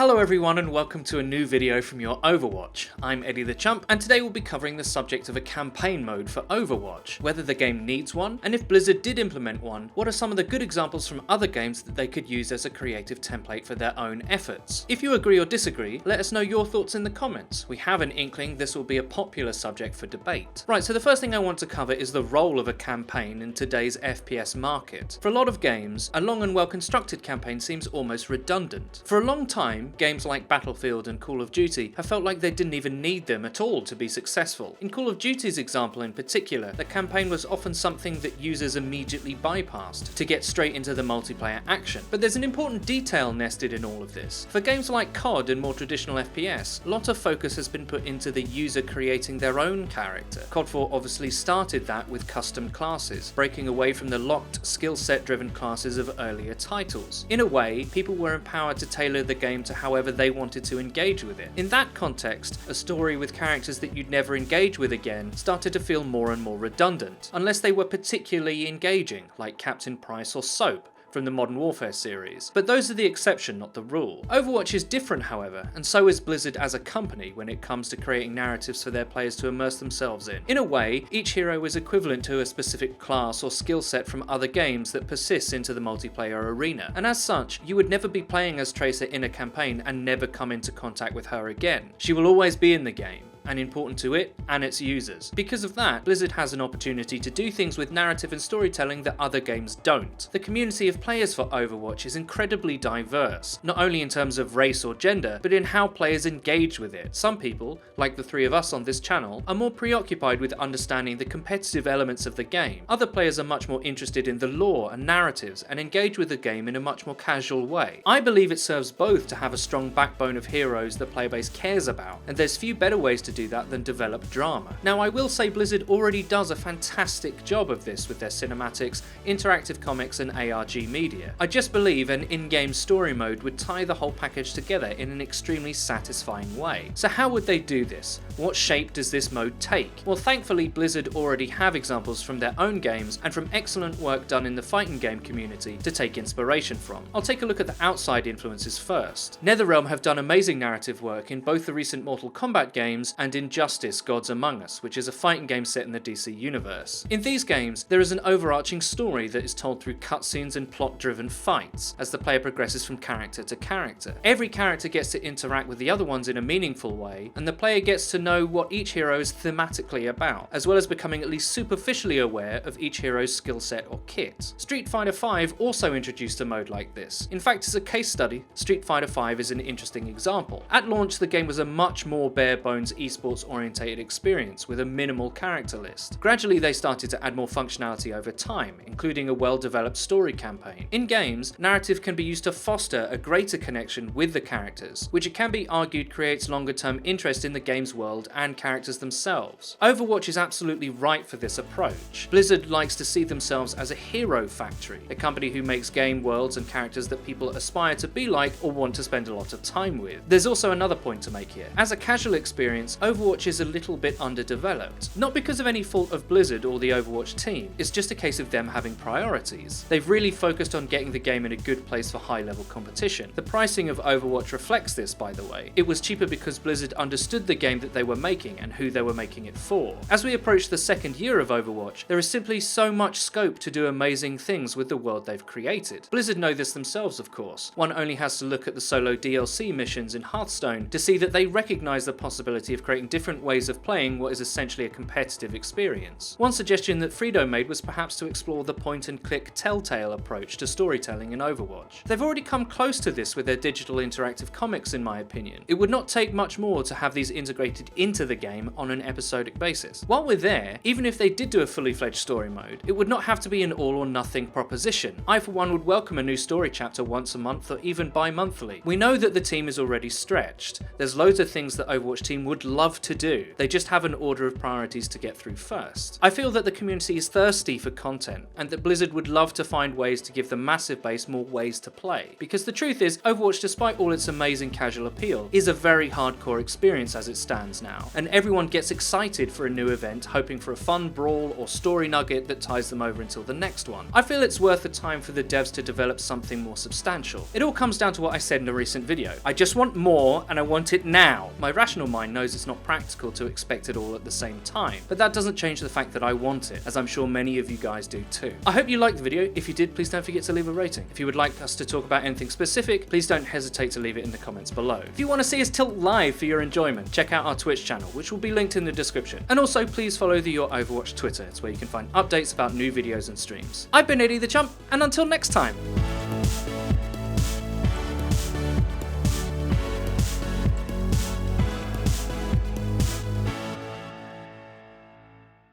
Hello everyone and welcome to a new video from Your Overwatch. I'm Eddie the Chump and today we'll be covering the subject of a campaign mode for Overwatch, whether the game needs one, and if Blizzard did implement one, what are some of the good examples from other games that they could use as a creative template for their own efforts. If you agree or disagree, let us know your thoughts in the comments. We have an inkling this will be a popular subject for debate. Right, so the first thing I want to cover is the role of a campaign in today's FPS market. For a lot of games, a long and well constructed campaign seems almost redundant. For a long time, games like Battlefield and Call of Duty have felt like they didn't even need them at all to be successful. In Call of Duty's example in particular, the campaign was often something that users immediately bypassed to get straight into the multiplayer action. But there's an important detail nested in all of this. For games like COD and more traditional FPS, a lot of focus has been put into the user creating their own character. COD 4 obviously started that with custom classes, breaking away from the locked, skill set driven classes of earlier titles. In a way, people were empowered to tailor the game to however they wanted to engage with it. In that context, a story with characters that you'd never engage with again started to feel more and more redundant, unless they were particularly engaging, like Captain Price or Soap from the Modern Warfare series. But those are the exception, not the rule. Overwatch is different, however, and so is Blizzard as a company when it comes to creating narratives for their players to immerse themselves in. In a way, each hero is equivalent to a specific class or skill set from other games that persists into the multiplayer arena, and as such, you would never be playing as Tracer in a campaign and never come into contact with her again. She will always be in the game, and important to it and its users. Because of that, Blizzard has an opportunity to do things with narrative and storytelling that other games don't. The community of players for Overwatch is incredibly diverse, not only in terms of race or gender, but in how players engage with it. Some people, like the three of us on this channel, are more preoccupied with understanding the competitive elements of the game. Other players are much more interested in the lore and narratives and engage with the game in a much more casual way. I believe it serves both to have a strong backbone of heroes the player base cares about, and there's few better ways to do that than develop drama. Now, I will say Blizzard already does a fantastic job of this with their cinematics, interactive comics and ARG media. I just believe an in-game story mode would tie the whole package together in an extremely satisfying way. So how would they do this? What shape does this mode take? Well, thankfully Blizzard already have examples from their own games and from excellent work done in the fighting game community to take inspiration from. I'll take a look at the outside influences first. Netherrealm have done amazing narrative work in both the recent Mortal Kombat games and Injustice: Gods Among Us, which is a fighting game set in the DC universe. In these games, there is an overarching story that is told through cutscenes and plot-driven fights as the player progresses from character to character. Every character gets to interact with the other ones in a meaningful way, and the player gets to know what each hero is thematically about, as well as becoming at least superficially aware of each hero's skill set or kit. Street Fighter V also introduced a mode like this. In fact, as a case study, Street Fighter V is an interesting example. At launch, the game was a much more bare-bones esports orientated experience with a minimal character list. Gradually they started to add more functionality over time, including a well-developed story campaign. In games, narrative can be used to foster a greater connection with the characters, which it can be argued creates longer-term interest in the game's world and characters themselves. Overwatch is absolutely right for this approach. Blizzard likes to see themselves as a hero factory, a company who makes game worlds and characters that people aspire to be like or want to spend a lot of time with. There's also another point to make here. As a casual experience, Overwatch is a little bit underdeveloped. Not because of any fault of Blizzard or the Overwatch team, it's just a case of them having priorities. They've really focused on getting the game in a good place for high-level competition. The pricing of Overwatch reflects this, by the way. It was cheaper because Blizzard understood the game that they were making and who they were making it for. As we approach the second year of Overwatch, there is simply so much scope to do amazing things with the world they've created. Blizzard know this themselves, of course. One only has to look at the solo DLC missions in Hearthstone to see that they recognize the possibility of creating different ways of playing what is essentially a competitive experience. One suggestion that FREEDO made was perhaps to explore the point-and-click telltale approach to storytelling in Overwatch. They've already come close to this with their digital interactive comics, in my opinion. It would not take much more to have these integrated into the game on an episodic basis. While we're there, even if they did do a fully fledged story mode, it would not have to be an all-or-nothing proposition. I, for one, would welcome a new story chapter once a month or even bi-monthly. We know that the team is already stretched. There's loads of things that Overwatch team would love to do. They just have an order of priorities to get through first. I feel that the community is thirsty for content, and that Blizzard would love to find ways to give the massive base more ways to play. Because the truth is, Overwatch, despite all its amazing casual appeal, is a very hardcore experience as it stands now, and everyone gets excited for a new event, hoping for a fun brawl or story nugget that ties them over until the next one. I feel it's worth the time for the devs to develop something more substantial. It all comes down to what I said in a recent video. I just want more, and I want it now. My rational mind knows it's not practical to expect it all at the same time, but that doesn't change the fact that I want it, as I'm sure many of you guys do too. I hope you liked the video. If you did, please don't forget to leave a rating. If you would like us to talk about anything specific, please don't hesitate to leave it in the comments below. If you want to see us tilt live for your enjoyment, check out our Twitch channel, which will be linked in the description. And also, please follow the Your Overwatch Twitter. It's where you can find updates about new videos and streams. I've been Eddie the Chump, and until next time.